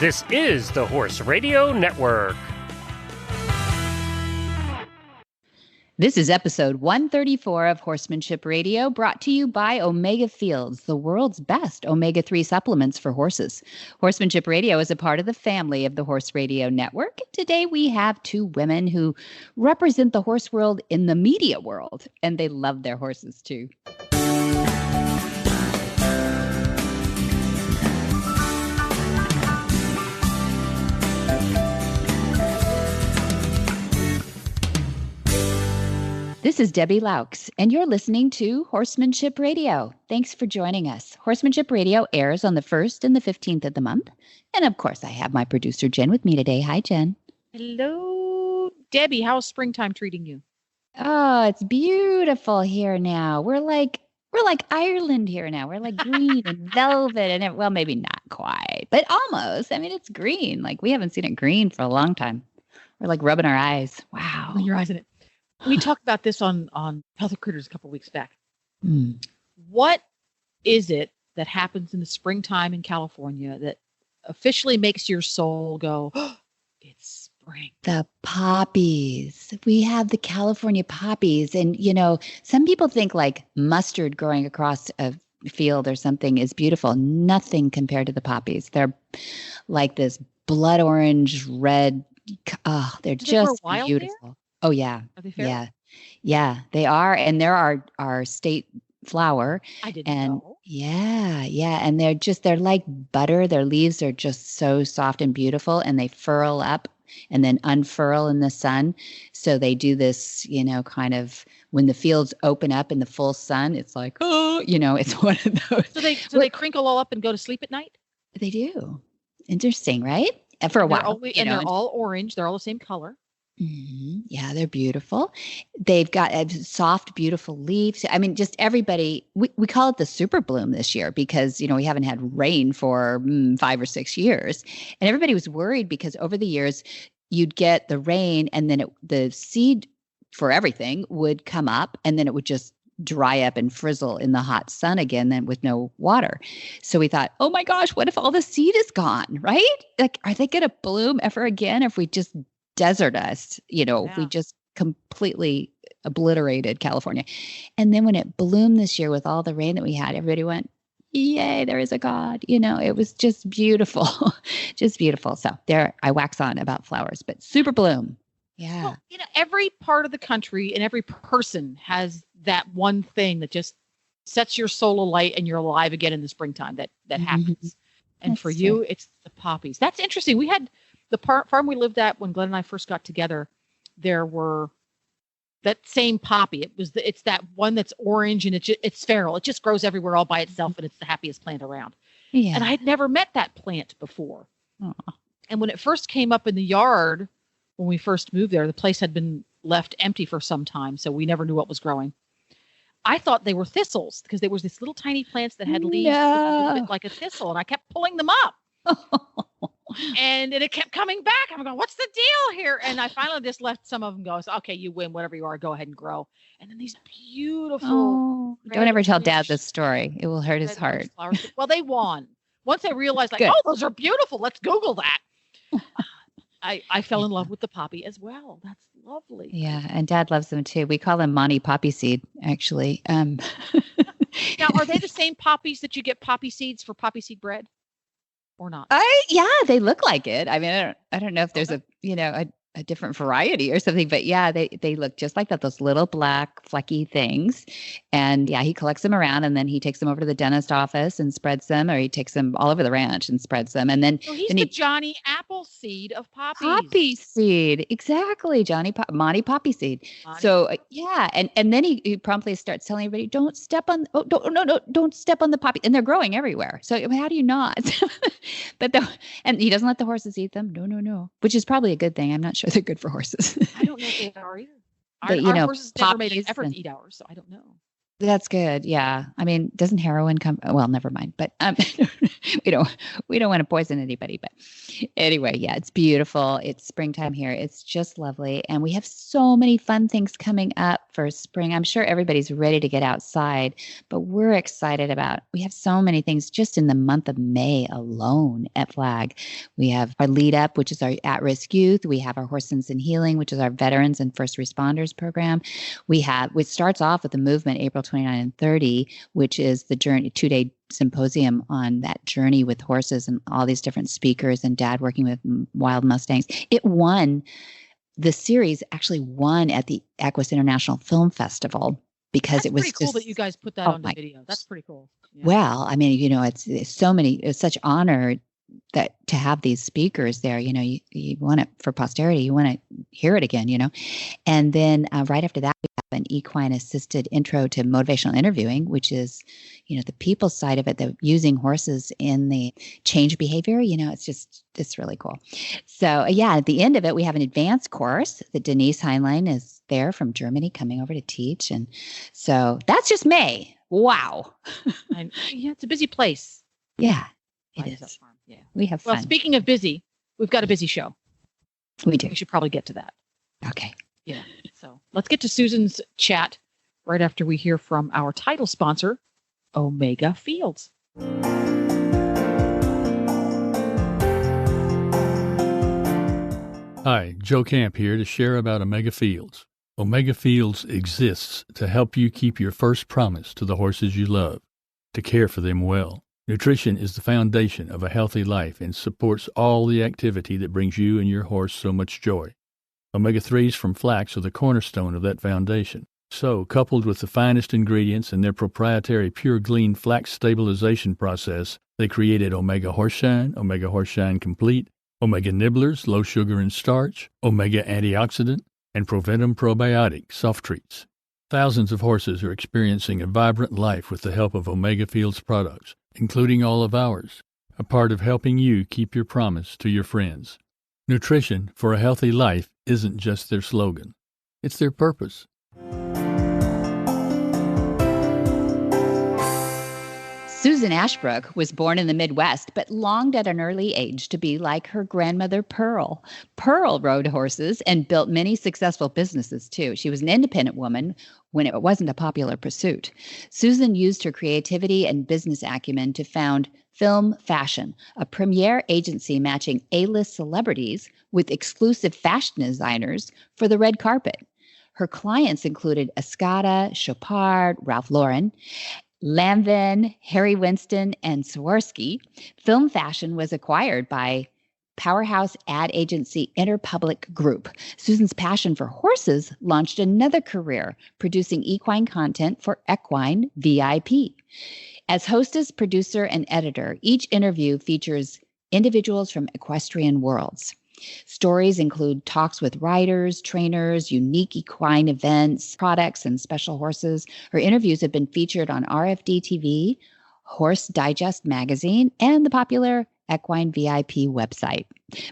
This is the Horse Radio Network. This is episode 134 of Horsemanship Radio, brought to you by Omega Fields, the world's best omega-3 supplements for horses. Horsemanship Radio is a part of the family of the Horse Radio Network. Today we have two women who represent the horse world in the media world, and they love their horses too. This is Debbie Laux, and you're listening to Horsemanship Radio. Thanks for joining us. Horsemanship Radio airs on the 1st and the 15th of the month. And of course, I have my producer, Jen, with me today. Hi, Jen. Hello, Debbie. How's springtime treating you? Oh, it's beautiful here now. We're like Ireland here now. We're like green and velvet and well, maybe not quite, but almost. I mean, it's green. Like we haven't seen it green for a long time. We're like rubbing our eyes. Wow. Your eyes in it. We talked about this on Health of Critters a couple of weeks back. What is it that happens in the springtime in California that officially makes your soul go, oh, it's spring? The poppies. We have the California poppies. And, you know, some people think like mustard growing across a field or something is beautiful. Nothing compared to the poppies. They're like this blood orange, red. Oh, they're just beautiful. There? Oh, yeah. Are they fair? Yeah, they are. And they're our state flower. I didn't know. Yeah. And they're like butter. Their leaves are just so soft and beautiful, and they furl up and then unfurl in the sun. So they do this, you know, kind of when the fields open up in the full sun, it's like, oh, you know, it's one of those. So they crinkle all up and go to sleep at night? They do. Interesting, right? And for a while. They're all orange. They're all the same color. Mm-hmm. Yeah, they're beautiful. They've got soft, beautiful leaves. I mean, just everybody, we call it the super bloom this year because, you know, we haven't had rain for 5 or 6 years. And everybody was worried because over the years, you'd get the rain and then the seed for everything would come up and then it would just dry up and frizzle in the hot sun again, then with no water. So we thought, oh my gosh, what if all the seed is gone, right? Like, are they going to bloom ever again if we just desert us, you know, if we just completely obliterated California? And then when it bloomed this year with all the rain that we had, everybody went, yay, there is a God. You know, it was just beautiful, just beautiful. So there, I wax on about flowers, but super bloom. Yeah. Well, you know, every part of the country and every person has that one thing that just sets your soul alight and you're alive again in the springtime that happens. And that's for you, it's the poppies. That's interesting. We had the farm we lived at when Glenn and I first got together, there were that same poppy. It's that one that's orange and it's feral. It just grows everywhere all by itself and it's the happiest plant around. Yeah. And I had never met that plant before. Aww. And when it first came up in the yard, when we first moved there, the place had been left empty for some time. So we never knew what was growing. I thought they were thistles because there was this little tiny plants that had leaves a little bit like a thistle. And I kept pulling them up. And it kept coming back. I'm going, what's the deal here? And I finally just let some of them go. So, okay, you win, whatever you are, go ahead and grow. And then these beautiful. Don't ever tell Dad this story. It will hurt his heart. Flowers. Well, they won. Once I realized, like, oh, those are beautiful. Let's Google that. I fell in love with the poppy as well. That's lovely. Yeah, and Dad loves them too. We call them Monty Poppy Seed, actually. Now, are they the same poppies that you get poppy seeds for poppy seed bread? Or not? Yeah, they look like it. I mean, I don't know if there's a different variety or something, but yeah, they look just like that. Those little black flecky things. And yeah, he collects them around and then he takes them over to the dentist office and spreads them, or he takes them all over the ranch and spreads them. And then he's the Johnny Appleseed of poppies. Poppy seed. Exactly. Monty Poppy Seed. So yeah. And then he promptly starts telling everybody, don't step on the poppy. And they're growing everywhere. So I mean, how do you not? And he doesn't let the horses eat them. No. Which is probably a good thing. I'm not sure they're good for horses. I don't know if they are either. Our horses never made an effort to eat ours, so I don't know. That's good. Yeah. I mean, doesn't heroin come? Well, never mind. But we don't we don't want to poison anybody. But anyway, yeah, it's beautiful. It's springtime here. It's just lovely, and we have so many fun things coming up for spring. I'm sure everybody's ready to get outside, but we're excited about. We have so many things just in the month of May alone at Flag. We have our Lead Up, which is our at-risk youth. We have our Horsens and Healing, which is our veterans and first responders program. Which starts off with the movement April 29 and 30, which is the journey 2-day symposium on that journey with horses and all these different speakers and dad working with wild Mustangs. The series actually won at the Equus International Film Festival because That's it was pretty cool just, that you guys put that on the video. That's pretty cool. Yeah. Well, I mean, it's so many, it's such honor that to have these speakers there, you want it for posterity, you want to hear it again, and then right after that, we have an equine assisted intro to motivational interviewing, which is, the people side of it, the using horses in the change behavior, it's really cool. So yeah, at the end of it, we have an advanced course that Denise Heinlein is there from Germany coming over to teach. And so that's just May. Wow. Yeah, it's a busy place. Yeah. It is. Yeah. We have fun. Well, speaking of busy, we've got a busy show. We do. We should probably get to that. Okay. Yeah. So let's get to Susan's chat right after we hear from our title sponsor, Omega Fields. Hi, Joe Camp here to share about Omega Fields. Omega Fields exists to help you keep your first promise to the horses you love, to care for them well. Nutrition is the foundation of a healthy life and supports all the activity that brings you and your horse so much joy. Omega-3s from flax are the cornerstone of that foundation. So, coupled with the finest ingredients and their proprietary Pure Glean flax stabilization process, they created Omega Horseshine, Omega Horseshine Complete, Omega Nibblers, low sugar and starch, Omega Antioxidant, and Proventum Probiotic soft treats. Thousands of horses are experiencing a vibrant life with the help of Omega Fields products, including all of ours, a part of helping you keep your promise to your friends. Nutrition for a healthy life isn't just their slogan, it's their purpose. Susan Ashbrook was born in the Midwest, but longed at an early age to be like her grandmother, Pearl. Pearl rode horses and built many successful businesses, too. She was an independent woman when it wasn't a popular pursuit. Susan used her creativity and business acumen to found Film Fashion, a premier agency matching A-list celebrities with exclusive fashion designers for the red carpet. Her clients included Escada, Chopard, Ralph Lauren, Lanvin, Harry Winston, and Swarovski. Film Fashion was acquired by powerhouse ad agency Interpublic Group. Susan's passion for horses launched another career, producing equine content for Equine VIP. As hostess, producer, and editor, each interview features individuals from equestrian worlds. Stories include talks with riders, trainers, unique equine events, products, and special horses. Her interviews have been featured on RFD TV, Horse Digest magazine, and the popular Equine VIP website.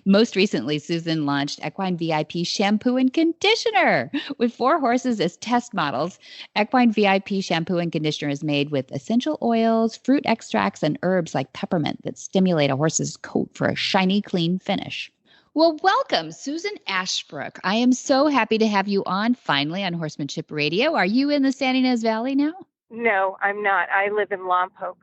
Most recently, Susan launched Equine VIP shampoo and conditioner. With 4 horses as test models, Equine VIP shampoo and conditioner is made with essential oils, fruit extracts, and herbs like peppermint that stimulate a horse's coat for a shiny, clean finish. Well, welcome, Susan Ashbrook. I am so happy to have you on finally on Horsemanship Radio. Are you in the San Ynez Valley now? No, I'm not. I live in Lompoc.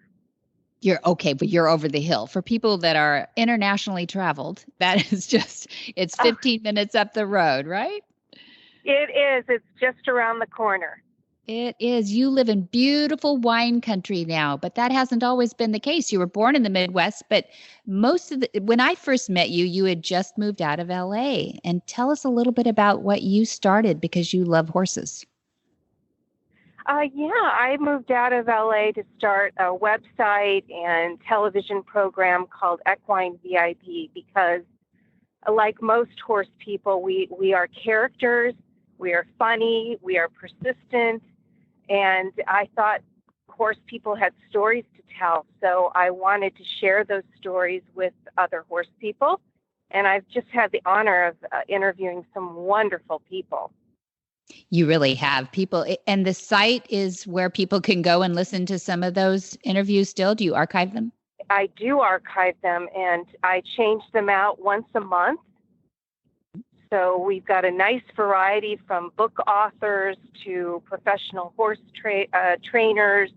You're okay, but you're over the hill. For people that are internationally traveled, that is it's 15 minutes up the road, right? It is. It's just around the corner. It is. You live in beautiful wine country now, but that hasn't always been the case. You were born in the Midwest, but when I first met you, you had just moved out of LA. And tell us a little bit about what you started because you love horses. I moved out of LA to start a website and television program called Equine VIP because, like most horse people, we are characters, we are funny, we are persistent, and I thought horse people had stories to tell, so I wanted to share those stories with other horse people, and I've just had the honor of interviewing some wonderful people. You really have people. And the site is where people can go and listen to some of those interviews still. Do you archive them? I do archive them, and I change them out once a month. So we've got a nice variety from book authors to professional horse trainers.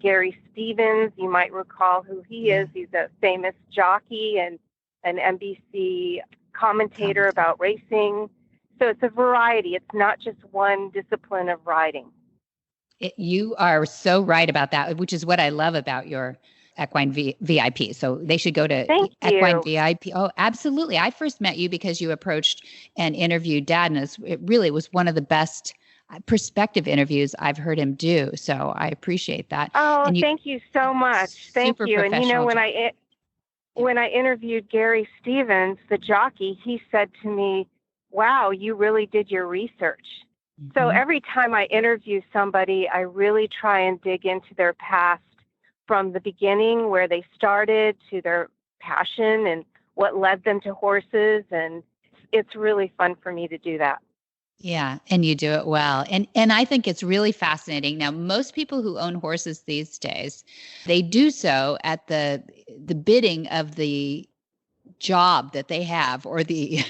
Gary Stevens, you might recall who he is. He's a famous jockey and an NBC commentator about racing. So it's a variety. It's not just one discipline of riding. You are so right about that, which is what I love about your Equine VIP. So they should go to Equine VIP. Oh, absolutely. I first met you because you approached and interviewed Dad, and it really was one of the best perspective interviews I've heard him do. So I appreciate that. Oh, thank you so much. Thank you. And you know, when I interviewed Gary Stevens, the jockey, he said to me, "Wow, you really did your research." Mm-hmm. So every time I interview somebody, I really try and dig into their past from the beginning, where they started, to their passion and what led them to horses. And it's really fun for me to do that. Yeah, and you do it well. And I think it's really fascinating. Now, most people who own horses these days, they do so at the bidding of the job that they have, or the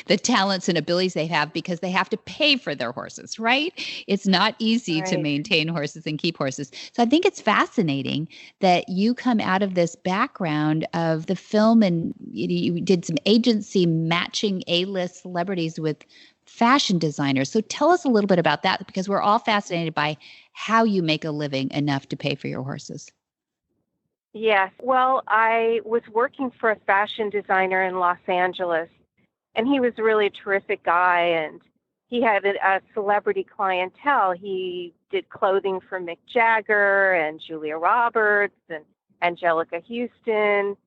the talents and abilities they have, because they have to pay for their horses, right? It's not easy to maintain horses and keep horses. So I think it's fascinating that you come out of this background of the film, and you did some agency matching A-list celebrities with fashion designers. So tell us a little bit about that, because we're all fascinated by how you make a living enough to pay for your horses. Yes. Well, I was working for a fashion designer in Los Angeles, and he was really a terrific guy, and he had a celebrity clientele. He did clothing for Mick Jagger and Julia Roberts and Angelica Houston.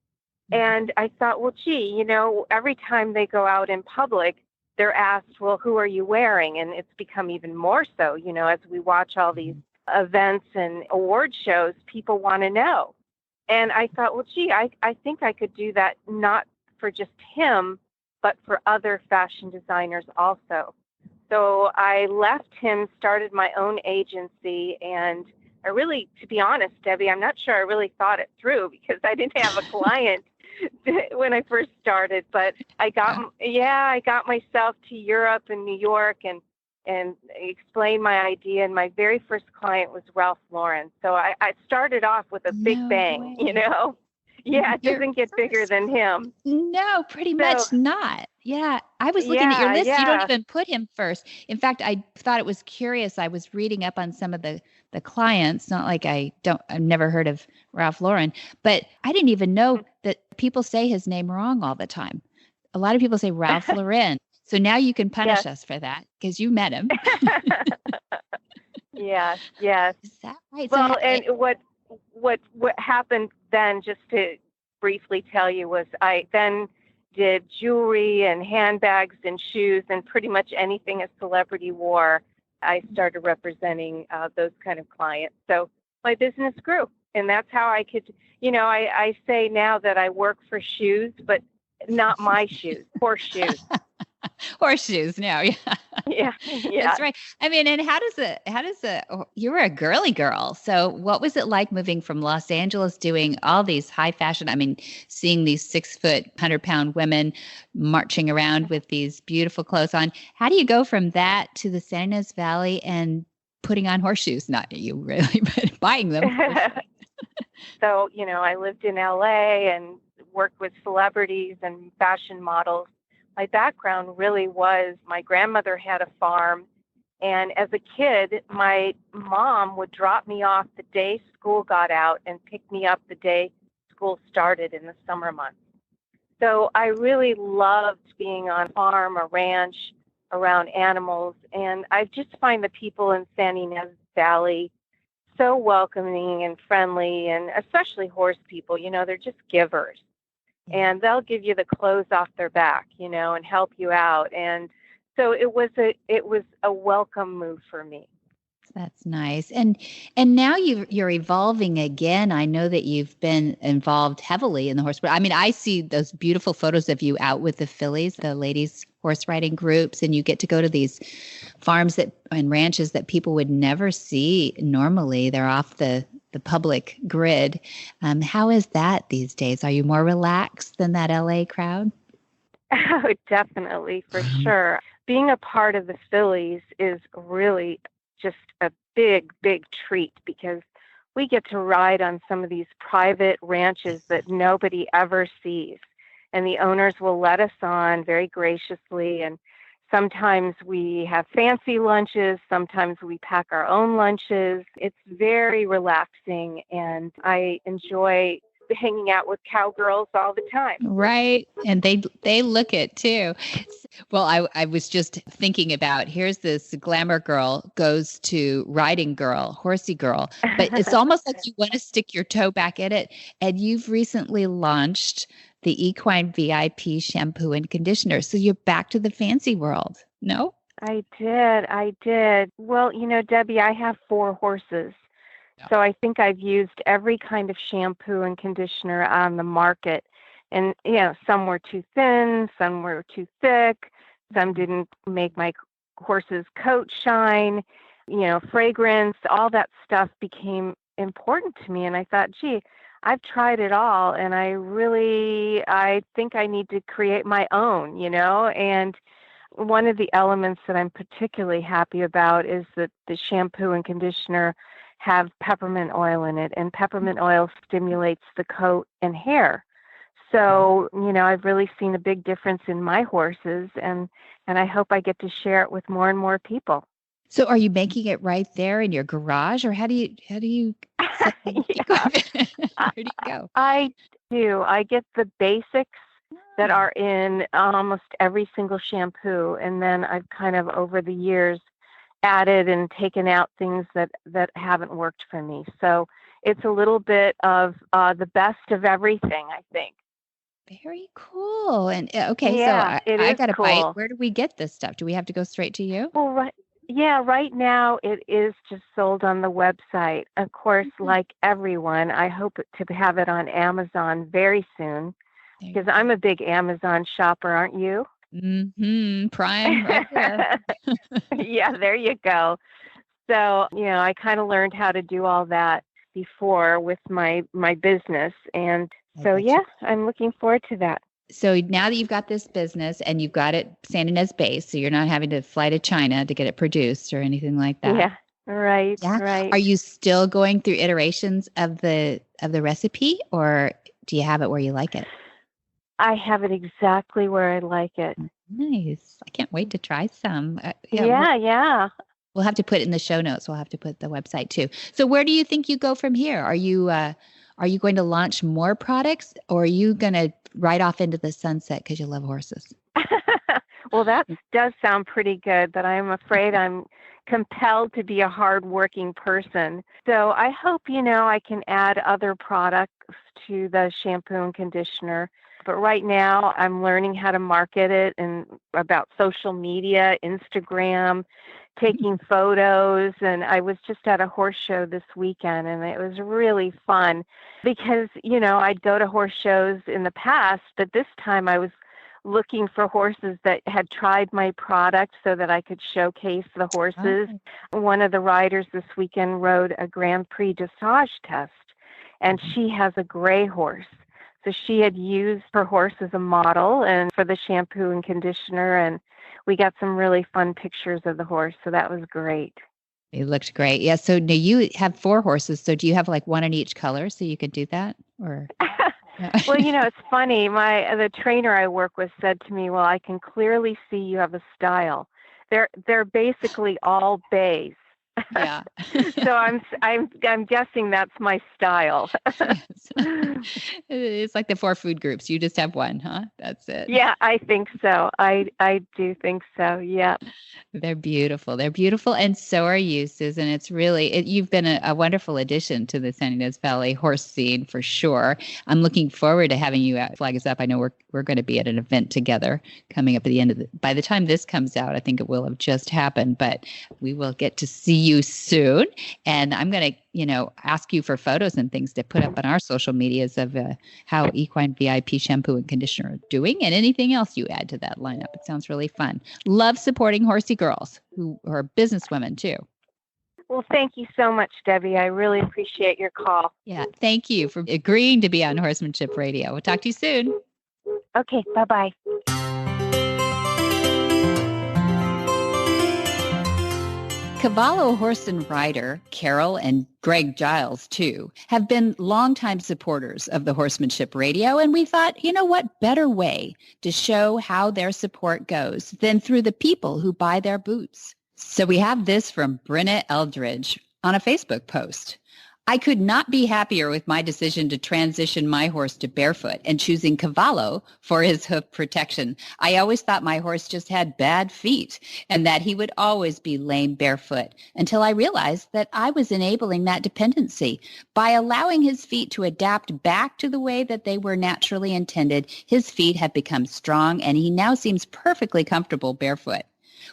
And I thought, well, gee, you know, every time they go out in public, they're asked, well, who are you wearing? And it's become even more so, you know, as we watch all these events and award shows, people want to know. And I thought, well, gee, I think I could do that, not for just him, but for other fashion designers also. So I left him, started my own agency, and I really, to be honest, Debbie, I'm not sure I really thought it through, because I didn't have a client when I first started. But I got myself to Europe and New York and explained my idea. And my very first client was Ralph Lauren. So I started off with a big bang, you know? Yeah, it doesn't get bigger than him. No, pretty much not. Yeah. I was looking at your list. You don't even put him first. In fact, I thought it was curious. I was reading up on some of the clients, not like I've never heard of Ralph Lauren, but I didn't even know that people say his name wrong all the time. A lot of people say Ralph Lauren. So now you can punish us for that, because you met him. Yes. Is that right? Well, and what happened then, just to briefly tell you, was I then did jewelry and handbags and shoes and pretty much anything a celebrity wore. I started representing those kind of clients. So my business grew, and that's how I could, you know, I say now that I work for shoes, but not my shoes, horseshoes. Horseshoes now. Yeah. That's right. I mean, and you were a girly girl. So what was it like moving from Los Angeles, doing all these high fashion, I mean, seeing these 6 foot, 100-pound women marching around with these beautiful clothes on? How do you go from that to the San Ynez Valley and putting on horseshoes? Not you really, but buying them. So, you know, I lived in LA and worked with celebrities and fashion models. My background really was, my grandmother had a farm, and as a kid, my mom would drop me off the day school got out and pick me up the day school started in the summer months. So I really loved being on a farm, a ranch, around animals, and I just find the people in San Ynez Valley so welcoming and friendly, and especially horse people, you know, they're just givers. And they'll give you the clothes off their back, you know, and help you out. And so it was a welcome move for me. That's nice. And now you're evolving again. I know that you've been involved heavily in the horse, but I mean, I see those beautiful photos of you out with the fillies, the ladies horse riding groups, and you get to go to these farms and ranches that people would never see normally. They're off the public grid. How is that these days? Are you more relaxed than that LA crowd? Oh, definitely, for sure. Being a part of the Phillies is really just a big, big treat because we get to ride on some of these private ranches that nobody ever sees. And the owners will let us on very graciously. And sometimes we have fancy lunches. Sometimes we pack our own lunches. It's very relaxing. And I enjoy hanging out with cowgirls all the time. Right. And they look it too. Well, I was just thinking about, here's this glamour girl goes to riding girl, horsey girl, but it's almost like you want to stick your toe back in it. And you've recently launched the Equine VIP shampoo and conditioner. So you're back to the fancy world. No? I did. Well, Debbie, I have 4 horses. So I think I've used every kind of shampoo and conditioner on the market. And, some were too thin, some were too thick, some didn't make my horse's coat shine, fragrance, all that stuff became important to me. And I thought, gee, I've tried it all. And I think I need to create my own, and one of the elements that I'm particularly happy about is that the shampoo and conditioner have peppermint oil in it, and peppermint oil stimulates the coat and hair. So, I've really seen a big difference in my horses, and I hope I get to share it with more and more people. So are you making it right there in your garage, or how do you where do you go? I do. I get the basics that are in almost every single shampoo, and then I've kind of over the years added and taken out things that haven't worked for me. So it's a little bit of the best of everything, I think. Very cool. And okay, yeah, so I got to cool. bite. Where do we get this stuff? Do we have to go straight to you? Well, right now it is just sold on the website. Of course, like everyone, I hope to have it on Amazon very soon because I'm a big Amazon shopper, aren't you? Mm-hmm. Prime right there. Yeah, there you go. So, I kind of learned how to do all that before with my business. And so, I'm looking forward to that. So now that you've got this business and you've got it San Ynez based, so you're not having to fly to China to get it produced or anything like that. Yeah, right, right. Are you still going through iterations of the recipe, or do you have it where you like it? I have it exactly where I like it. Nice. I can't wait to try some. Yeah. We'll have to put it in the show notes. We'll have to put the website too. So where do you think you go from here? Are you going to launch more products, or are you going to ride off into the sunset because you love horses? Well, that does sound pretty good, but I'm afraid I'm compelled to be a hardworking person. So I hope, I can add other products to the shampoo and conditioner. But right now I'm learning how to market it and about social media, Instagram, taking photos. And I was just at a horse show this weekend, and it was really fun because, I'd go to horse shows in the past, but this time I was looking for horses that had tried my product so that I could showcase the horses. Oh. One of the riders this weekend rode a Grand Prix dressage test, and she has a gray horse. So she had used her horse as a model and for the shampoo and conditioner, and we got some really fun pictures of the horse. So that was great. It looked great. Yeah. So now you have 4 horses. So do you have like one in each color so you could do that? Or Well, it's funny. The trainer I work with said to me, "Well, I can clearly see you have a style." They're basically all bays. Yeah. So I'm guessing that's my style. It's like the 4 food groups. You just have one, huh? That's it. Yeah, I think so. I do think so. Yeah. They're beautiful. They're beautiful. And so are you, Susan. It's really, you've been a wonderful addition to the San Ynez Valley horse scene for sure. I'm looking forward to having you flag us up. I know we're going to be at an event together coming up at the end of by the time this comes out, I think it will have just happened, but we will get to see you you soon. And I'm going to, ask you for photos and things to put up on our social medias of how Equine VIP shampoo and conditioner are doing and anything else you add to that lineup. It sounds really fun. Love supporting horsey girls who are businesswomen too. Well, thank you so much, Debbie. I really appreciate your call. Yeah, thank you for agreeing to be on Horsemanship Radio. We'll talk to you soon. Okay, bye-bye. Cavallo horse and rider, Carol and Greg Giles, too, have been longtime supporters of the Horsemanship Radio, and we thought, what better way to show how their support goes than through the people who buy their boots. So we have this from Brenna Eldridge on a Facebook post. I could not be happier with my decision to transition my horse to barefoot and choosing Cavallo for his hoof protection. I always thought my horse just had bad feet and that he would always be lame barefoot until I realized that I was enabling that dependency. By allowing his feet to adapt back to the way that they were naturally intended, his feet have become strong and he now seems perfectly comfortable barefoot.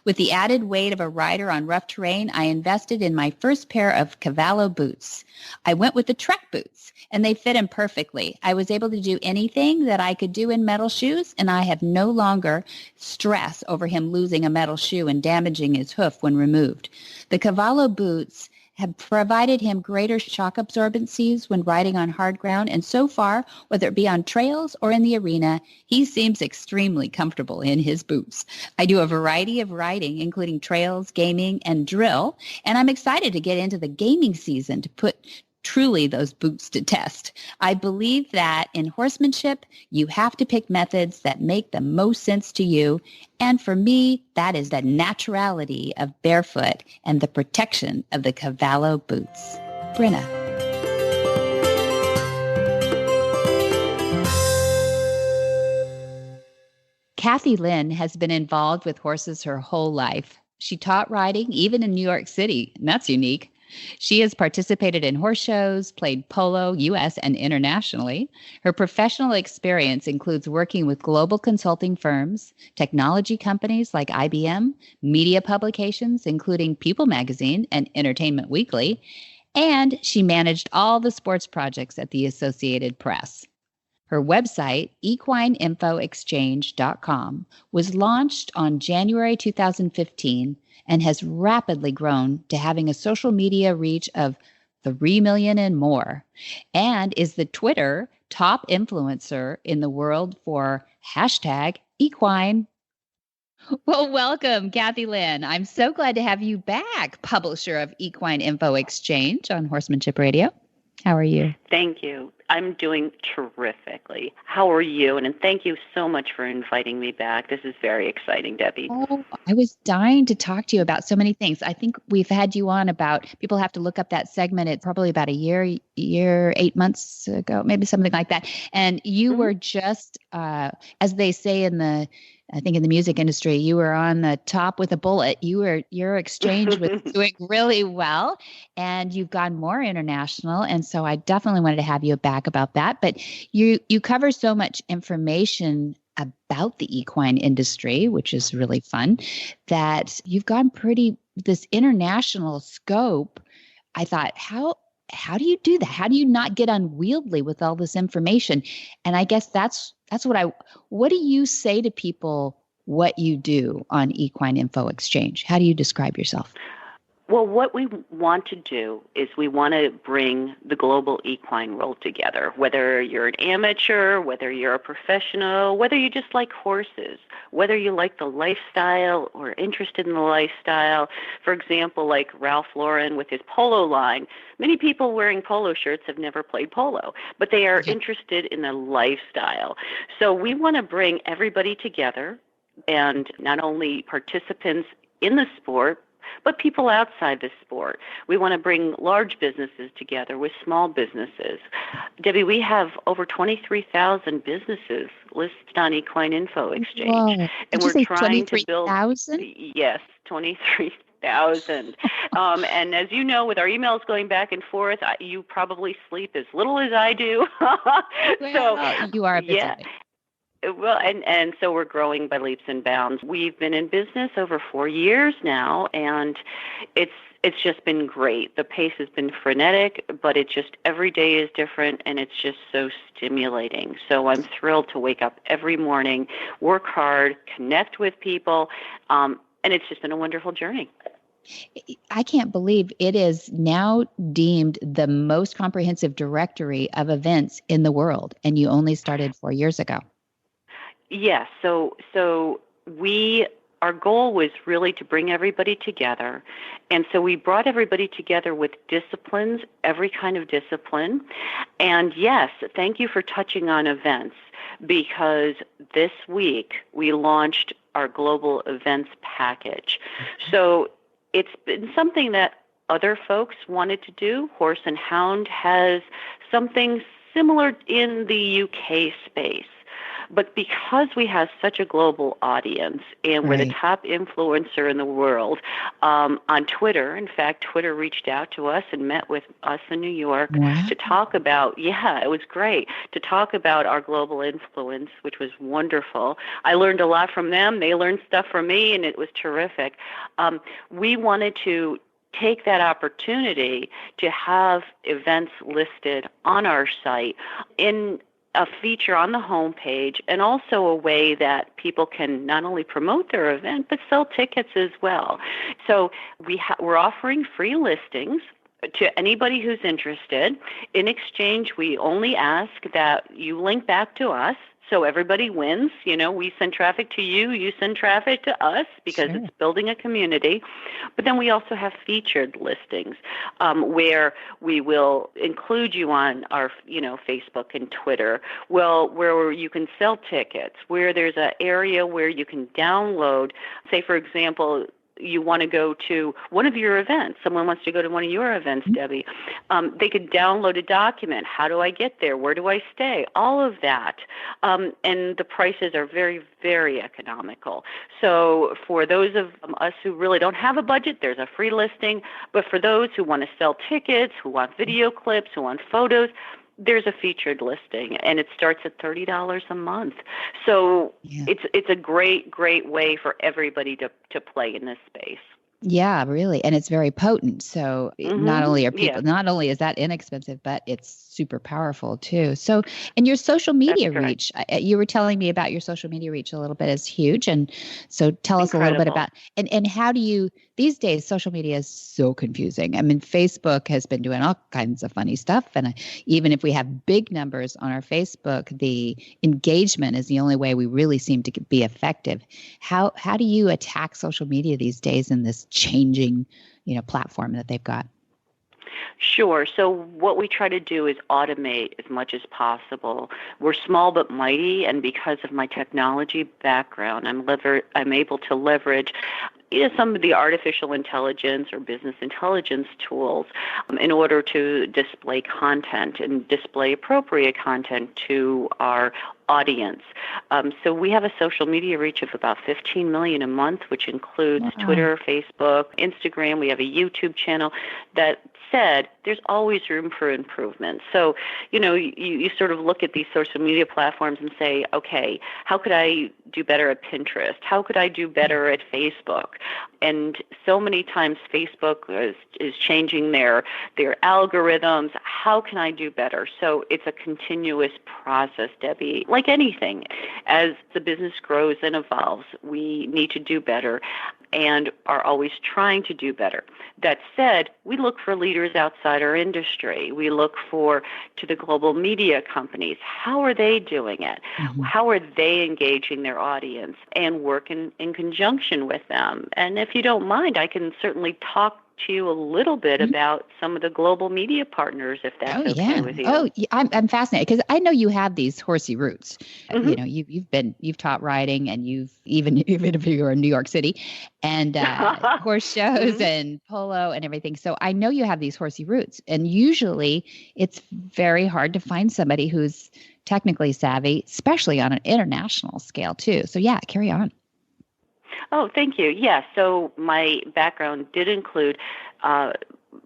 With the added weight of a rider on rough terrain, I invested in my first pair of Cavallo boots. I went with the Trek boots, and they fit him perfectly. I was able to do anything that I could do in metal shoes, and I have no longer stress over him losing a metal shoe and damaging his hoof when removed. The Cavallo boots have provided him greater shock absorbencies when riding on hard ground, and so far, whether it be on trails or in the arena, he seems extremely comfortable in his boots. I do a variety of riding, including trails, gaming, and drill, and I'm excited to get into the gaming season to put truly those boots to test. I believe that in horsemanship, you have to pick methods that make the most sense to you. And for me, that is the naturality of barefoot and the protection of the Cavallo boots. Brenna. Kathy Lynn has been involved with horses her whole life. She taught riding even in New York City, and that's unique. She has participated in horse shows, played polo, U.S. and internationally. Her professional experience includes working with global consulting firms, technology companies like IBM, media publications, including People Magazine and Entertainment Weekly, and she managed all the sports projects at the Associated Press. Her website, EquineInfoExchange.com, was launched on January 2015 and has rapidly grown to having a social media reach of 3 million and more, and is the Twitter top influencer in the world for #Equine. Well, welcome, Kathy Lynn. I'm so glad to have you back, publisher of Equine Info Exchange on Horsemanship Radio. How are you? Thank you. I'm doing terrifically. How are you? And thank you so much for inviting me back. This is very exciting, Debbie. Oh, I was dying to talk to you about so many things. I think we've had you on about, people have to look up that segment. It's probably about a year, 8 months ago, maybe something like that. And you were just, as they say I think in the music industry, you were on the top with a bullet. Your exchange was doing really well, and you've gone more international. And so I definitely wanted to have you back about that. But you cover so much information about the equine industry, which is really fun, that you've gone this international scope. I thought, how do you do that? How do you not get unwieldy with all this information? And I guess that's what do you say to people what you do on Equine Info Exchange? How do you describe yourself? Well, what we want to do is we want to bring the global equine world together, whether you're an amateur, whether you're a professional, whether you just like horses, whether you like the lifestyle or interested in the lifestyle. For example, like Ralph Lauren with his polo line. Many people wearing polo shirts have never played polo, but they are interested in the lifestyle. So we want to bring everybody together, and not only participants in the sport, but people outside the sport. We want to bring large businesses together with small businesses. Debbie, we have over 23,000 businesses listed on Equine Info Exchange. Whoa. And we're trying to build 23,000? Yes, 23,000. And as you know, with our emails going back and forth, you probably sleep as little as I do. So you are a busy lady. Well, and so we're growing by leaps and bounds. We've been in business over 4 years now, and it's it's just been great. The pace has been frenetic, but it's just every day is different, and it's just so stimulating. So I'm thrilled to wake up every morning, work hard, connect with people, and it's just been a wonderful journey. I can't believe it is now deemed the most comprehensive directory of events in the world, and you only started 4 years ago. Yes. So our goal was really to bring everybody together. And so we brought everybody together with disciplines, every kind of discipline. And yes, thank you for touching on events, because this week we launched our global events package. So it's been something that other folks wanted to do. Horse and Hound has something similar in the UK space. But because we have such a global audience and we're the top influencer in the world on Twitter, in fact, Twitter reached out to us and met with us in New York to talk about, it was great, to talk about our global influence, which was wonderful. I learned a lot from them. They learned stuff from me, and it was terrific. We wanted to take that opportunity to have events listed on our site in a feature on the homepage, and also a way that people can not only promote their event, but sell tickets as well. So we're offering free listings to anybody who's interested. In exchange, we only ask that you link back to us. So everybody wins. We send traffic to you, you send traffic to us, because it's building a community. But then we also have featured listings where we will include you on our, Facebook and Twitter, where you can sell tickets, where there's an area where you can download, say, for example, you want to go to one of your events, someone wants to go to one of your events, Debbie, they could download a document. How do I get there? Where do I stay? All of that. And the prices are very, very economical. So for those of us who really don't have a budget, there's a free listing. But for those who want to sell tickets, who want video clips, who want photos, there's a featured listing, and it starts at $30 a month. So it's a great, great way for everybody to play in this space. Yeah, really. And it's very potent. So not only is that inexpensive, but it's super powerful too. So, and your social media reach, you were telling me about your social media reach a little bit, is huge. And so tell us a little bit about, and how do you, these days, social media is so confusing. I mean, Facebook has been doing all kinds of funny stuff. And even if we have big numbers on our Facebook, the engagement is the only way we really seem to be effective. How do you attack social media these days in this changing, platform that they've got? Sure. So what we try to do is automate as much as possible. We're small but mighty, and because of my technology background, I'm able to leverage some of the artificial intelligence or business intelligence tools in order to display content and display appropriate content to our audience. So we have a social media reach of about 15 million a month, which includes Twitter, Facebook, Instagram. We have a YouTube channel. That said, there's always room for improvement. So, you sort of look at these social media platforms and say, okay, how could I do better at Pinterest? How could I do better at Facebook? And so many times Facebook is changing their algorithms. How can I do better? So it's a continuous process, Debbie. Like anything, as the business grows and evolves, we need to do better and are always trying to do better. That said, we look for leaders outside our industry. We look to the global media companies. How are they doing it? Mm-hmm. How are they engaging their audience, and work in conjunction with them? And if you don't mind, I can certainly talk to you a little bit about some of the global media partners, if that's okay with you. Oh, yeah. I'm fascinated because I know you have these horsey roots. Mm-hmm. You've taught riding, and you've even if you're in New York City, and horse shows mm-hmm. and polo and everything. So I know you have these horsey roots, and usually it's very hard to find somebody who's technically savvy, especially on an international scale too. So yeah, carry on. Oh, thank you. Yeah, so my background did include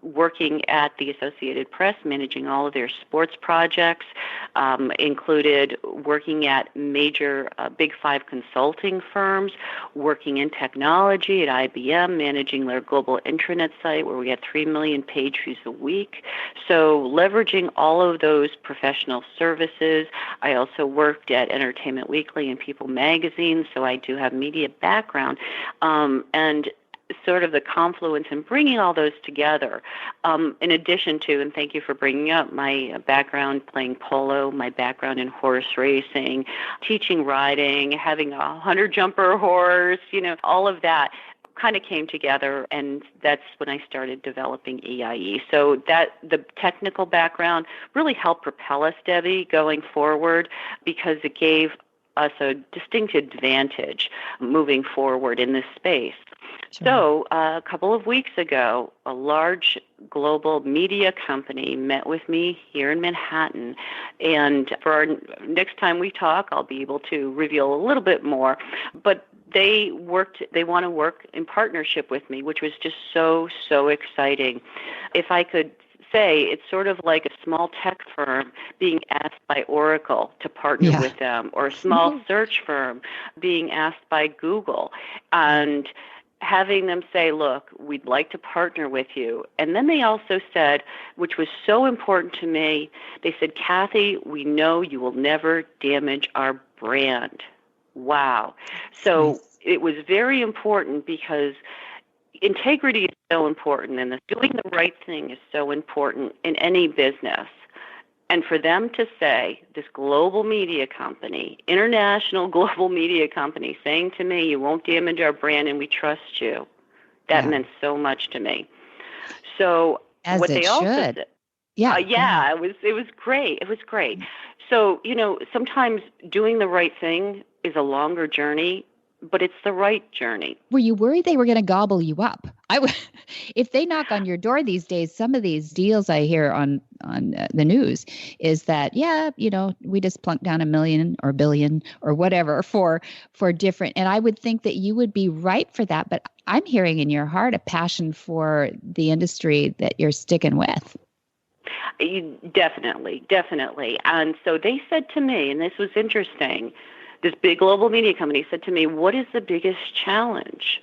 working at the Associated Press, managing all of their sports projects, included working at major Big Five consulting firms, working in technology at IBM, managing their global intranet site where we had 3 million page views a week. So leveraging all of those professional services. I also worked at Entertainment Weekly and People Magazine, so I do have media background. And sort of the confluence and bringing all those together, in addition to, and thank you for bringing up my background playing polo, my background in horse racing, teaching riding, having a 100-jumper horse, all of that kind of came together, and that's when I started developing EIE. So that the technical background really helped propel us, Debbie, going forward, because it gave us a distinct advantage moving forward in this space. Sure. So a couple of weeks ago, a large global media company met with me here in Manhattan. And for our next time we talk, I'll be able to reveal a little bit more. But they want to work in partnership with me, which was just so exciting. If I could say, it's sort of like a small tech firm being asked by Oracle to partner with them, or a small search firm being asked by Google, and having them say, look, we'd like to partner with you. And then they also said, which was so important to me, they said, Kathy, we know you will never damage our brand. Wow. So it was very important, because integrity is so important, and doing the right thing is so important in any business. And for them to say, this global media company, international global media company, saying to me, you won't damage our brand and we trust you, that meant so much to me. So as what it they also should. said, Yeah. it was great. It was great. So, sometimes doing the right thing is a longer journey, but it's the right journey. Were you worried they were going to gobble you up? If they knock on your door these days, some of these deals I hear on the news is that, we just plunked down $1 million or $1 billion or whatever for different. And I would think that you would be ripe for that. But I'm hearing in your heart a passion for the industry that you're sticking with. Definitely. And so they said to me, and this was interesting, this big global media company said to me, what is the biggest challenge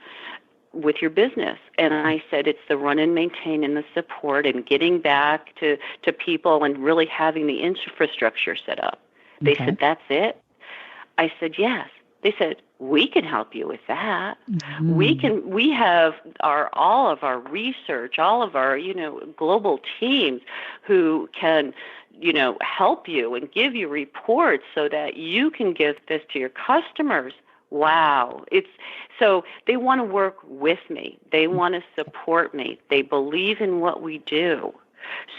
with your business? And I said, it's the run and maintain and the support and getting back to people and really having the infrastructure set up. They said, that's it? I said, yes. They said, we can help you with that. Mm-hmm. We have all of our research, all of our, global teams who can, help you and give you reports so that you can give this to your customers. Wow. So they want to work with me. They want to support me. They believe in what we do.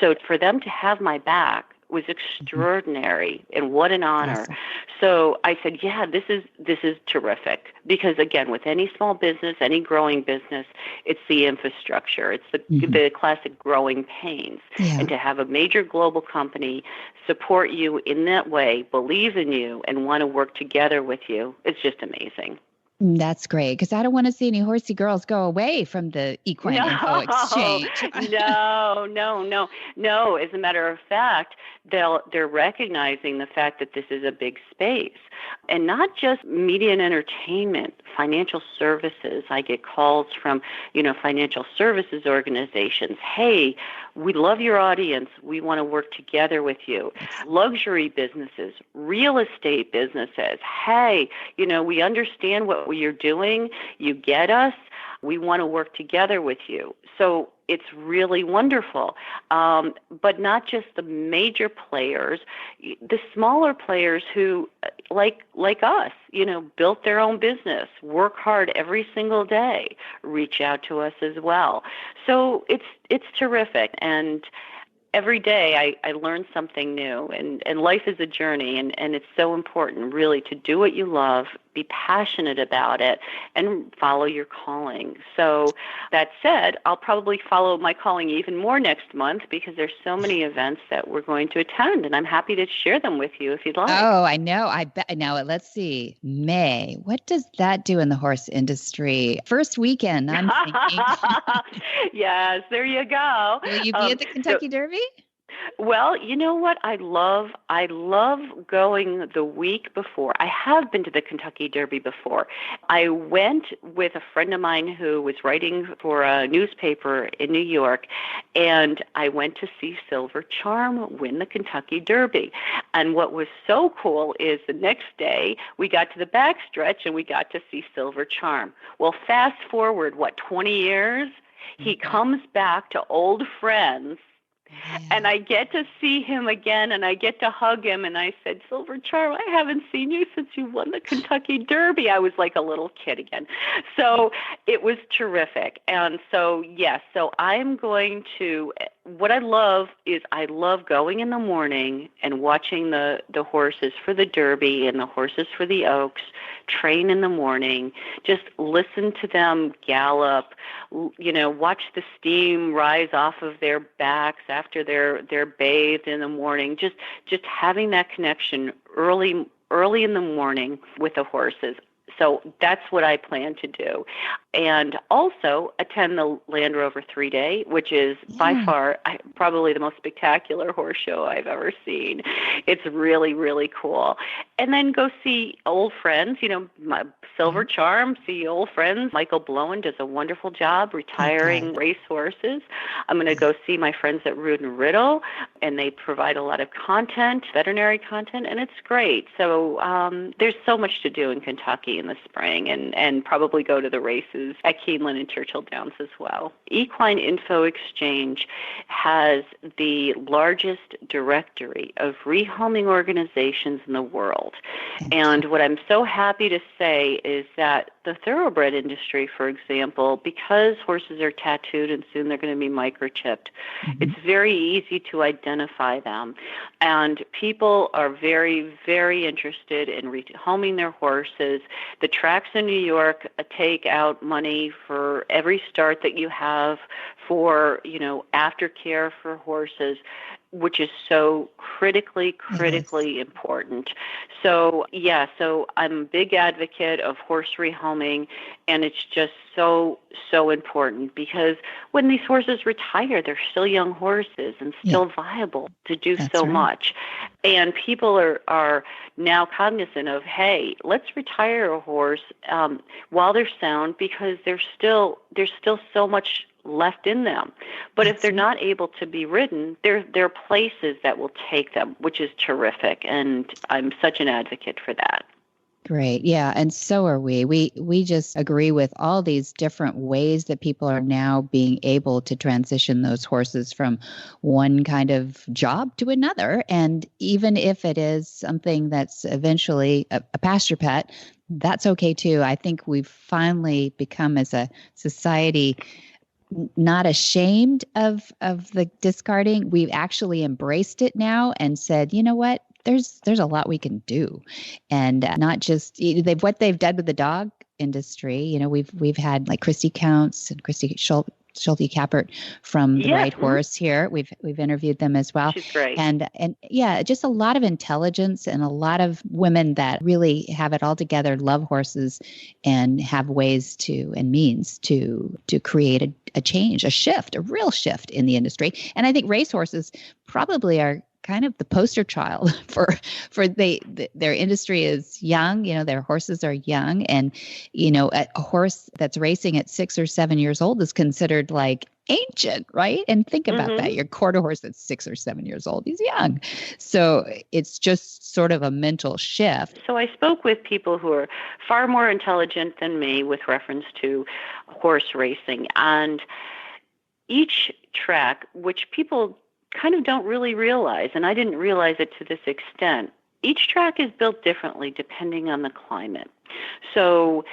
So for them to have my back was extraordinary, and what an honor. Awesome. So I said, this is terrific, because again, with any small business, any growing business, it's the infrastructure. It's the classic growing pains. Yeah. And to have a major global company support you in that way, believe in you, and want to work together with you, it's just amazing. That's great, because I don't want to see any horsey girls go away from the Equine Info Exchange. No. As a matter of fact, they're recognizing the fact that this is a big space, and not just media and entertainment, financial services. I get calls from, financial services organizations. Hey, we love your audience. We want to work together with you. Luxury businesses, real estate businesses. Hey, we understand what you're doing. You get us. We want to work together with you. So it's really wonderful. But not just the major players, the smaller players who, like us, built their own business, work hard every single day, reach out to us as well. So it's terrific. And every day I learn something new, and life is a journey, and it's so important really to do what you love, be passionate about it, and follow your calling. So that said, I'll probably follow my calling even more next month because there's so many events that we're going to attend, and I'm happy to share them with you if you'd like. Oh, I know. I bet. Now, let's see. May. What does that do in the horse industry? First weekend, I'm thinking. Yes, there you go. Will you be at the Kentucky Derby? Well, you know what? I love going the week before. I have been to the Kentucky Derby before. I went with a friend of mine who was writing for a newspaper in New York, and I went to see Silver Charm win the Kentucky Derby. And what was so cool is the next day we got to the backstretch and we got to see Silver Charm. Well, fast forward, 20 years? He comes back to old friends. Yeah. And I get to see him again, and I get to hug him, and I said, Silver Charm, I haven't seen you since you won the Kentucky Derby. I was like a little kid again. So it was terrific. And so, yes, so I'm going to, what I love is I love going in the morning and watching the horses for the Derby and the horses for the Oaks, train in the morning, just listen to them gallop, watch the steam rise off of their backs after they're bathed in the morning, just having that connection early in the morning with the horses. So that's what I plan to do. And also attend the Land Rover 3-Day, which is by far probably the most spectacular horse show I've ever seen. It's really, really cool. And then go see old friends, my Silver Charm, see old friends. Michael Blowen does a wonderful job retiring race horses. I'm going to go see my friends at Rood and Riddle, and they provide a lot of content, veterinary content, and it's great. So there's so much to do in Kentucky in the spring, and probably go to the races at Keeneland and Churchill Downs as well. Equine Info Exchange has the largest directory of rehoming organizations in the world. And what I'm so happy to say is that the thoroughbred industry, for example, because horses are tattooed and soon they're going to be microchipped, it's very easy to identify them. And people are very, very interested in rehoming their horses. The tracks in New York take out money for every start that you have for, aftercare for horses, which is so critically important. So, so I'm a big advocate of horse rehoming, and it's just so important because when these horses retire, they're still young horses and still viable to do much. And people are now cognizant of, hey, let's retire a horse while they're sound because there's still so much left in them. But if they're not able to be ridden, there are places that will take them, which is terrific. And I'm such an advocate for that. Great. Yeah. And so are we. We just agree with all these different ways that people are now being able to transition those horses from one kind of job to another. And even if it is something that's eventually a pasture pet, that's okay too. I think we've finally become as a society not ashamed of the discarding. We've actually embraced it now and said, you know what? There's a lot we can do, and not just what they've done with the dog industry. We've had like Christy Counts and Christy Schulte Kappert from The Right Horse here. We've interviewed them as well. She's great. And just a lot of intelligence and a lot of women that really have it all together, love horses, and have ways to and means to create a change, a real shift in the industry. And I think racehorses probably are kind of the poster child for their industry is young, their horses are young, and a horse that's racing at 6 or 7 years old is considered like ancient, right? And think about that. Your quarter horse that's 6 or 7 years old, he's young. So it's just sort of a mental shift. So I spoke with people who are far more intelligent than me with reference to horse racing, and each track, which people kind of don't really realize, and I didn't realize it to this extent, each track is built differently depending on the climate. So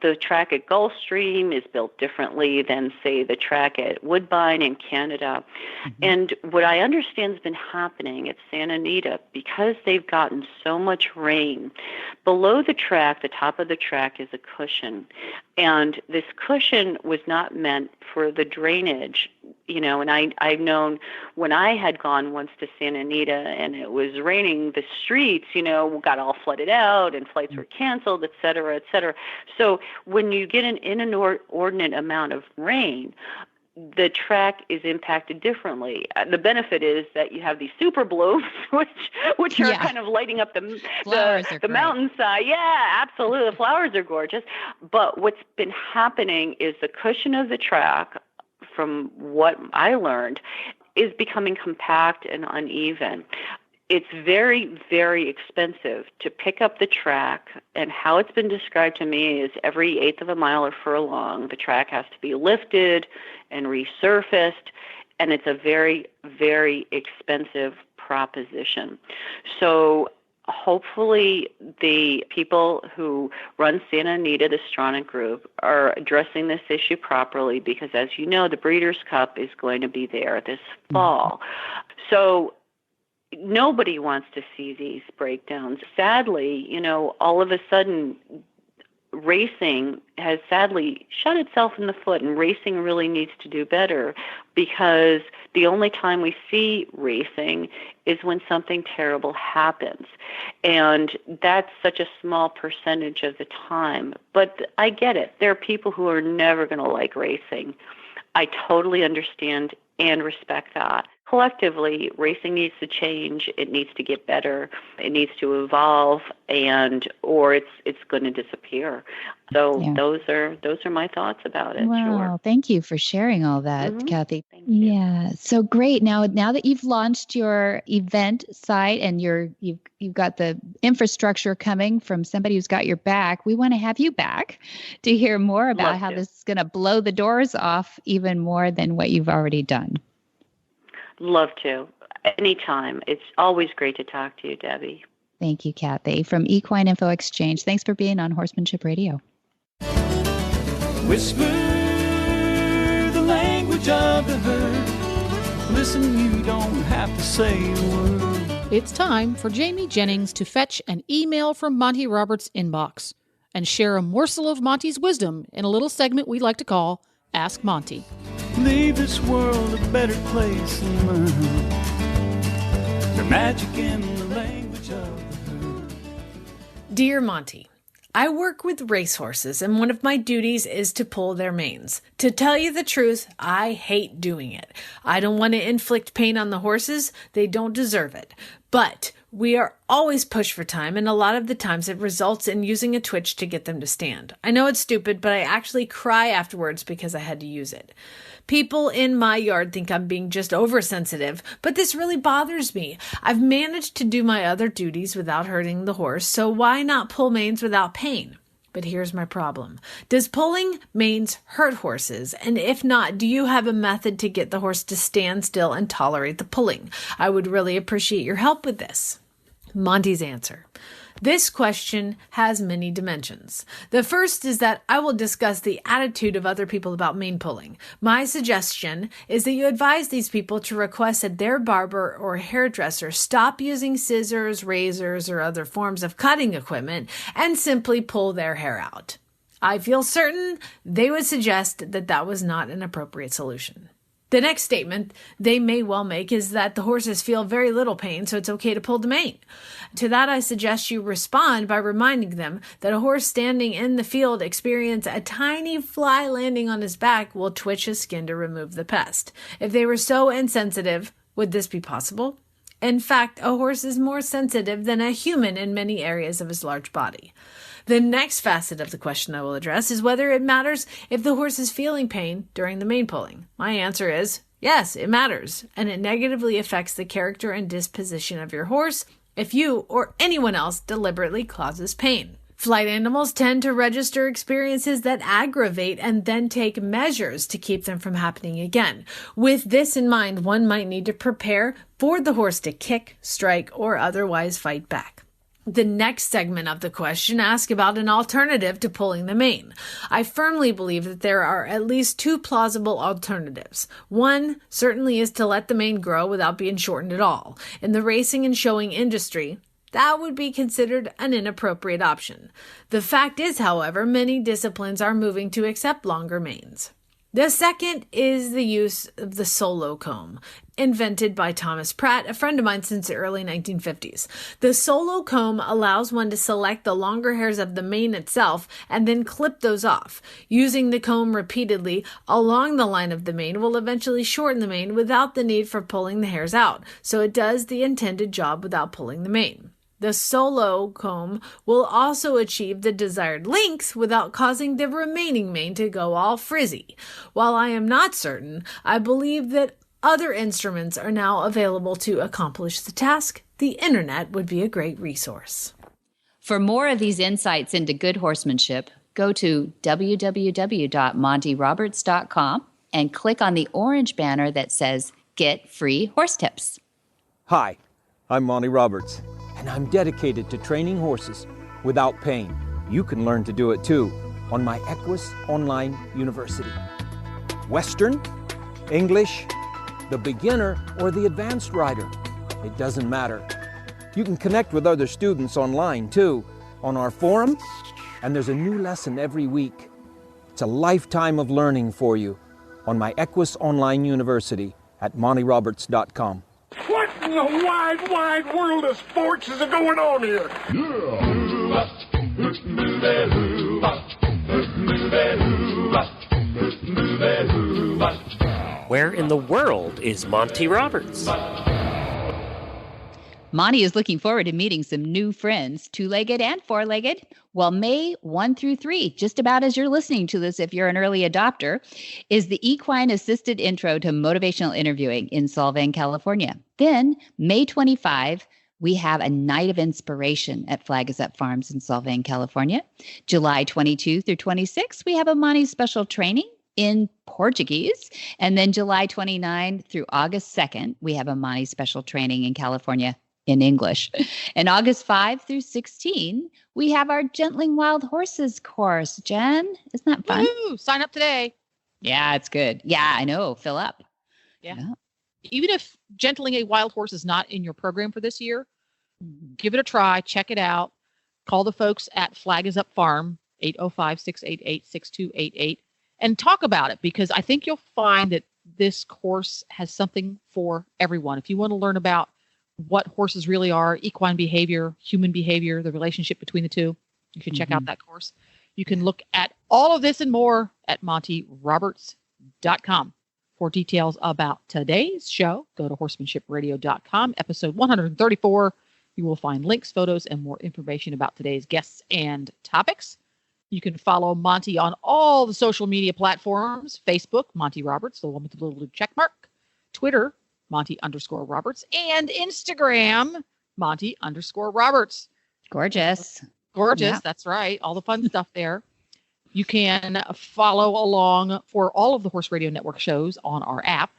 The track at Gulfstream is built differently than, say, the track at Woodbine in Canada. Mm-hmm. And what I understand has been happening at Santa Anita, because they've gotten so much rain, below the track, the top of the track is a cushion. And this cushion was not meant for the drainage, and I've known when I had gone once to Santa Anita and it was raining, the streets, got all flooded out and flights were canceled, et cetera, et cetera. So when you get an inordinate amount of rain, the track is impacted differently. The benefit is that you have these super blooms, which are kind of lighting up the mountainside. Yeah, absolutely. The flowers are gorgeous. But what's been happening is the cushion of the track, from what I learned, is becoming compact and uneven. It's very, very expensive to pick up the track, and how it's been described to me is every eighth of a mile or furlong, the track has to be lifted and resurfaced, and it's a very, very expensive proposition. So hopefully the people who run Santa Anita, the Stronach Group, are addressing this issue properly, because as you know, the Breeders' Cup is going to be there this fall. So nobody wants to see these breakdowns. Sadly, all of a sudden, racing has sadly shot itself in the foot, and racing really needs to do better, because the only time we see racing is when something terrible happens. And that's such a small percentage of the time. But I get it. There are people who are never going to like racing. I totally understand and respect that. Collectively, racing needs to change. It needs to get better. It needs to evolve, or it's going to disappear. So those are my thoughts about it. Wow, sure. Thank you for sharing all that, Kathy. Thank you. Yeah, so great. Now that you've launched your event site and you've got the infrastructure coming from somebody who's got your back, we want to have you back to hear more about how this is going to blow the doors off even more than what you've already done. Love to. Anytime. It's always great to talk to you, Debbie. Thank you, Kathy. From Equine Info Exchange, thanks for being on Horsemanship Radio. Whisper the language of the herd. Listen, you don't have to say a word. It's time for Jamie Jennings to fetch an email from Monty Roberts' inbox and share a morsel of Monty's wisdom in a little segment we like to call Ask Monty. Leave this world a better place than mine. The magic in the language of the herd. Dear Monty, I work with racehorses, and one of my duties is to pull their manes. To tell you the truth, I hate doing it. I don't want to inflict pain on the horses. They don't deserve it. But we are always pushed for time, and a lot of the times it results in using a twitch to get them to stand. I know it's stupid, but I actually cry afterwards because I had to use it. People in my yard think I'm being just oversensitive, but this really bothers me. I've managed to do my other duties without hurting the horse, so why not pull manes without pain? But here's my problem. Does pulling manes hurt horses? And if not, do you have a method to get the horse to stand still and tolerate the pulling? I would really appreciate your help with this. Monty's answer. This question has many dimensions. The first is that I will discuss the attitude of other people about mane pulling. My suggestion is that you advise these people to request that their barber or hairdresser stop using scissors, razors, or other forms of cutting equipment and simply pull their hair out. I feel certain they would suggest that that was not an appropriate solution. The next statement they may well make is that the horses feel very little pain, so it's okay to pull the mane. To that, I suggest you respond by reminding them that a horse standing in the field experience a tiny fly landing on his back will twitch his skin to remove the pest. If they were so insensitive, would this be possible? In fact, a horse is more sensitive than a human in many areas of his large body. The next facet of the question I will address is whether it matters if the horse is feeling pain during the mane pulling. My answer is yes, it matters, and it negatively affects the character and disposition of your horse if you or anyone else deliberately causes pain. Flight animals tend to register experiences that aggravate and then take measures to keep them from happening again. With this in mind, one might need to prepare for the horse to kick, strike, or otherwise fight back. The next segment of the question asks about an alternative to pulling the mane. I firmly believe that there are at least two plausible alternatives. One certainly is to let the mane grow without being shortened at all. In the racing and showing industry, that would be considered an inappropriate option. The fact is, however, many disciplines are moving to accept longer manes. The second is the use of the solo comb, invented by Thomas Pratt, a friend of mine since the early 1950s. The solo comb allows one to select the longer hairs of the mane itself and then clip those off. Using the comb repeatedly along the line of the mane will eventually shorten the mane without the need for pulling the hairs out, so it does the intended job without pulling the mane. The solo comb will also achieve the desired length without causing the remaining mane to go all frizzy. While I am not certain, I believe that other instruments are now available to accomplish the task. The internet would be a great resource. For more of these insights into good horsemanship, go to www.montyroberts.com and click on the orange banner that says Get Free Horse Tips. Hi, I'm Monty Roberts, and I'm dedicated to training horses without pain. You can learn to do it too on my Equine Online University. Western, English, the beginner, or the advanced rider, it doesn't matter. You can connect with other students online too, on our forum, and there's a new lesson every week. It's a lifetime of learning for you on my Equine Online University at montyroberts.com. What in the wide, wide world of sports is going on here? Where in the world is Monty Roberts? Monty is looking forward to meeting some new friends, two-legged and four-legged. Well, May 1 through 3, just about as you're listening to this if you're an early adopter, is the Equine Assisted Intro to Motivational Interviewing in Solvang, California. Then, May 25, we have a Night of Inspiration at Flag is Up Farms in Solvang, California. July 22 through 26, we have a Monty special training in Portuguese. And then July 29 through August 2nd, we have a Monty special training in California in English. And August 5 through 16, we have our Gentling Wild Horses course. Jen, isn't that fun? Woo! Sign up today. Yeah, it's good. Yeah, I know. Fill up. Yeah. Even if gentling a wild horse is not in your program for this year, give it a try. Check it out. Call the folks at Flag is Up Farm, 805-688-6288, and talk about it, because I think you'll find that this course has something for everyone. If you want to learn about what horses really are, equine behavior, human behavior, the relationship between the two, you should check out that course. You can look at all of this and more at montyroberts.com. For details about today's show, go to horsemanshipradio.com, episode 134. You will find links, photos, and more information about today's guests and topics. You can follow Monty on all the social media platforms: Facebook, Monty Roberts, the one with the little blue check mark; Twitter, Monty_Roberts, and Instagram, Monty_Roberts. Gorgeous. Gorgeous. Yeah. That's right. All the fun stuff there. You can follow along for all of the Horse Radio Network shows on our app.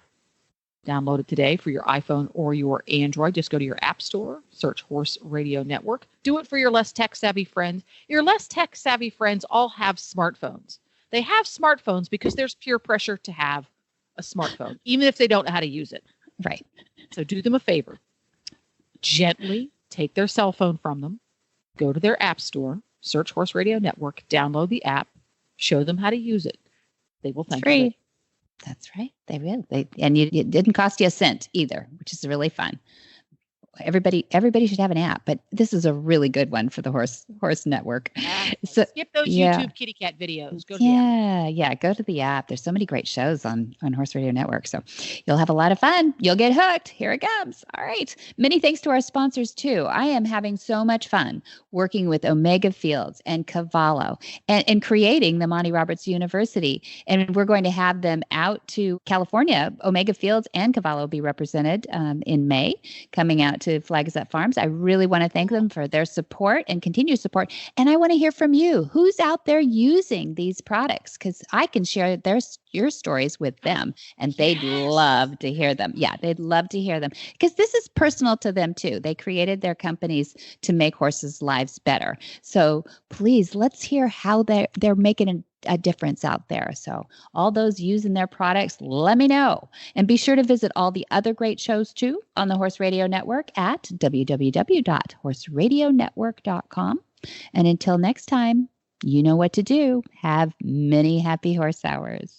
Download it today for your iPhone or your Android. Just go to your app store, search Horse Radio Network. Do it for your less tech-savvy friends. Your less tech-savvy friends all have smartphones. They have smartphones because there's peer pressure to have a smartphone, even if they don't know how to use it. Right. So do them a favor. Gently take their cell phone from them. Go to their app store, search Horse Radio Network, download the app, show them how to use it. They will thank you. That's right. They will. And it didn't cost you a cent either, which is really fun. Everybody should have an app, but this is a really good one for the Horse Network. So skip those YouTube kitty cat videos. Go to the app. Go to the app. There's so many great shows on Horse Radio Network. So you'll have a lot of fun. You'll get hooked. Here it comes. All right. Many thanks to our sponsors too. I am having so much fun working with Omega Fields and Cavallo and creating the Monty Roberts University. And we're going to have them out to California. Omega Fields and Cavallo will be represented in May, coming out to Flag Us Up Farms. I really want to thank them for their support and continued support. And I want to hear from you. Who's out there using these products? Because I can share your stories with them, and they'd love to hear them. Yeah, they'd love to hear them because this is personal to them too. They created their companies to make horses' lives better. So please, let's hear how they're making a difference out there. So all those using their products, let me know. And be sure to visit all the other great shows too on the Horse Radio Network at www.horseradionetwork.com. And until next time, you know what to do. Have many happy horse hours.